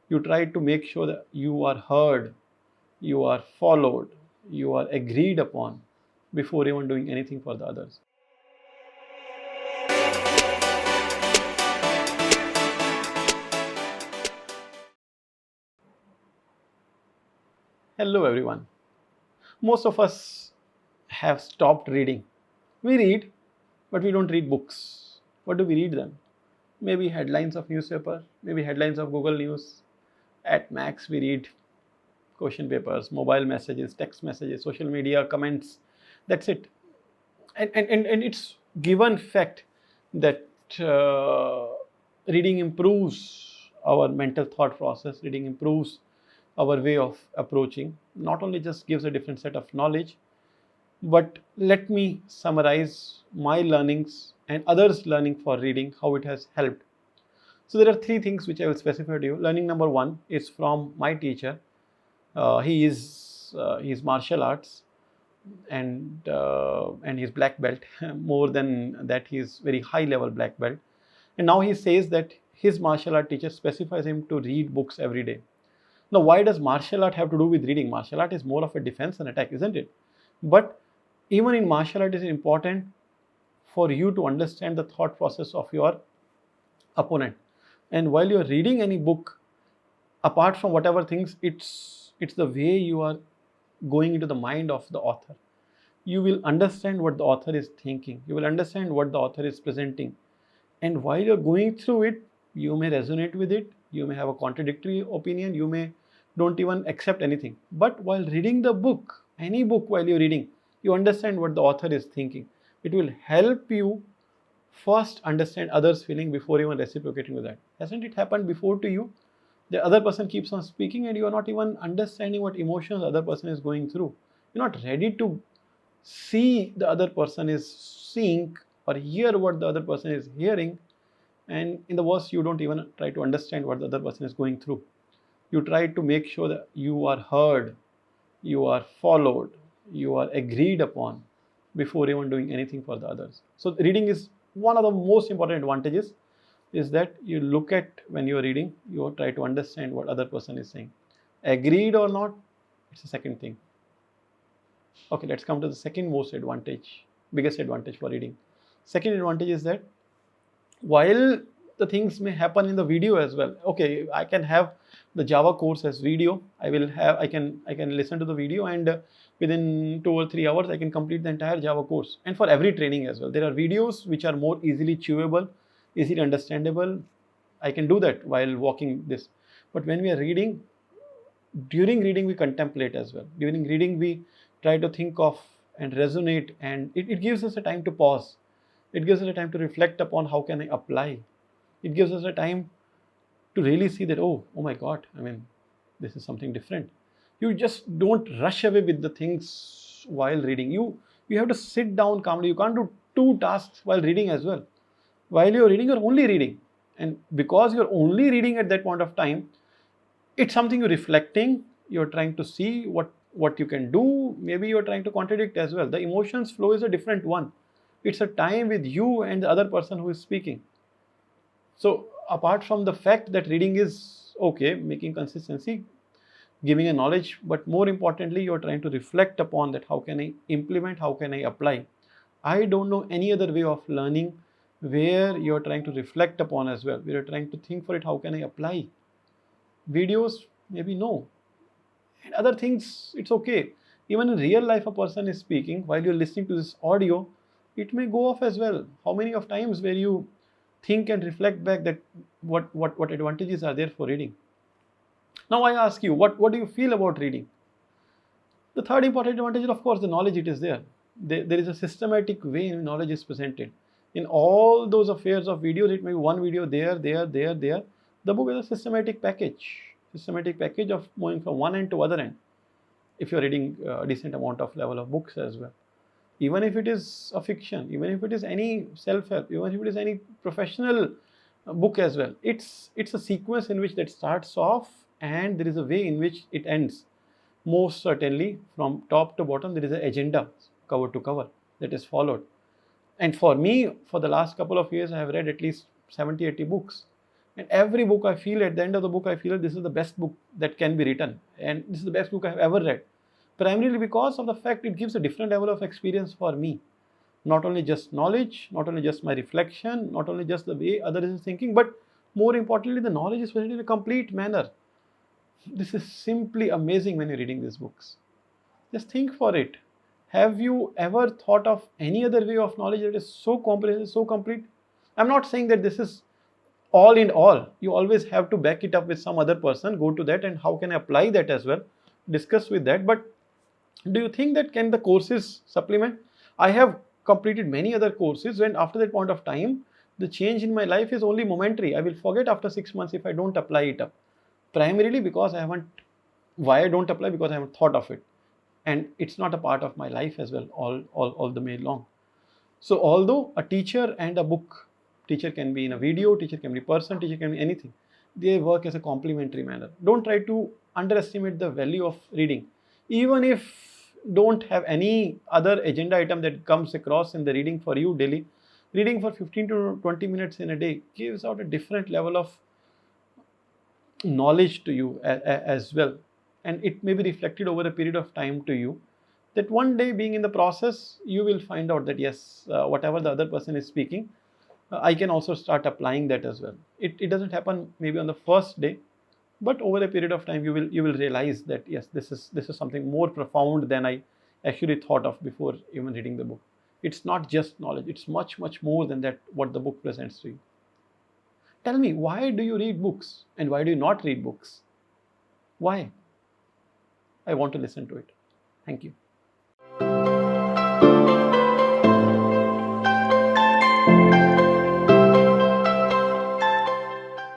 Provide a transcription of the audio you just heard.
You try to make sure that you are heard, you are followed, you are agreed upon before even doing anything for the others. Hello, everyone. Most of us have stopped reading. We read, but we don't read books. What do we read then? Maybe headlines of newspaper, maybe headlines of Google News. At max, we read question papers, mobile messages, text messages, social media comments. That's it. And it's given fact that uh, reading improves our mental thought process. Reading improves our way of approaching. Not only just gives a different set of knowledge, but let me summarize my learnings and others' learning for reading, how it has helped. So there are three things which I will specify to you. Learning number one is from my teacher. He is martial arts, and he's black belt. More than that, he's very high level black belt. And now he says that his martial art teacher specifies him to read books every day. Now, why does martial art have to do with reading? Martial art is more of a defense and attack, isn't it? But even in martial art, it is important for you to understand the thought process of your opponent. And while you're reading any book, apart from whatever things, it's the way you are going into the mind of the author. You will understand what the author is thinking. You will understand what the author is presenting. And while you're going through it, you may resonate with it. You may have a contradictory opinion. You may don't even accept anything. But while reading the book, any book while you're reading, you understand what the author is thinking. It will help you first understand others' feeling before even reciprocating with that. Hasn't it happened before to you? The other person keeps on speaking and you are not even understanding what emotions the other person is going through. You're not ready to see the other person is seeing or hear what the other person is hearing. And in the worst, you don't even try to understand what the other person is going through. You try to make sure that you are heard, you are followed, you are agreed upon before even doing anything for the others. So reading is one of the most important advantages, is that you look at, when you are reading, you try to understand what other person is saying. Agreed or not, it's the second thing. Okay, let's come to the second biggest advantage for reading. Second advantage is that while the things may happen in the video as well. Okay, I can have the Java course as video. I can listen to the video, and within 2 or 3 hours I can complete the entire Java course. And for every training as well, there are videos which are more easily chewable, easily understandable. I can do that while walking this. But when we are reading, during reading we contemplate as well. During reading we try to think of and resonate, and it gives us a time to pause. It gives us a time to reflect upon how can I apply. It gives us a time to really see that, oh my God, I mean, this is something different. You just don't rush away with the things while reading. You have to sit down calmly. You can't do two tasks while reading as well. While you're reading, you're only reading. And because you're only reading at that point of time, it's something you're reflecting. You're trying to see what you can do. Maybe you're trying to contradict as well. The emotions flow is a different one. It's a time with you and the other person who is speaking. So apart from the fact that reading is okay, making consistency, giving a knowledge, but more importantly, you're trying to reflect upon that. How can I implement? How can I apply? I don't know any other way of learning where you're trying to reflect upon as well, where you're trying to think for it. How can I apply? Videos, maybe no. And other things, it's okay. Even in real life, a person is speaking while you're listening to this audio, it may go off as well. How many of times where you think and reflect back that what advantages are there for reading? Now I ask you, what do you feel about reading? The third important advantage is, of course, the knowledge. It is there. There is a systematic way in knowledge is presented. In all those affairs of videos, it may be one video there. The book is a systematic package of moving from one end to other end. If you're reading a decent amount of level of books as well. Even if it is a fiction, even if it is any self-help, even if it is any professional book as well, it's a sequence in which that starts off and there is a way in which it ends. Most certainly, from top to bottom, there is an agenda, cover to cover, that is followed. And for me, for the last couple of years, I have read at least 70-80 books. And every book I feel, at the end of the book, I feel this is the best book that can be written. And this is the best book I have ever read. Primarily because of the fact it gives a different level of experience for me. Not only just knowledge, not only just my reflection, not only just the way others is thinking, but more importantly, the knowledge is presented in a complete manner. This is simply amazing when you're reading these books. Just think for it. Have you ever thought of any other way of knowledge that is so comprehensive, so complete? I'm not saying that this is all in all. You always have to back it up with some other person, go to that, and how can I apply that as well? Discuss with that. But do you think that can the courses supplement? I have completed many other courses, and after that point of time, the change in my life is only momentary. I will forget after 6 months if I don't apply it up. Primarily because I haven't, why I don't apply? Because I haven't thought of it. And it's not a part of my life as well, all the way long. So although a teacher and a book, teacher can be in a video, teacher can be person, teacher can be anything, they work as a complementary manner. Don't try to underestimate the value of reading. Even if don't have any other agenda item that comes across in the reading for you daily, reading for 15 to 20 minutes in a day gives out a different level of knowledge to you as well. And it may be reflected over a period of time to you, that one day being in the process, you will find out that yes, whatever the other person is speaking, I can also start applying that as well. It doesn't happen maybe on the first day, but over a period of time, you will realize that yes, this is something more profound than I actually thought of before even reading the book. It's not just knowledge; it's much more than that. What the book presents to you. Tell me, why do you read books and why do you not read books? Why? I want to listen to it. Thank you.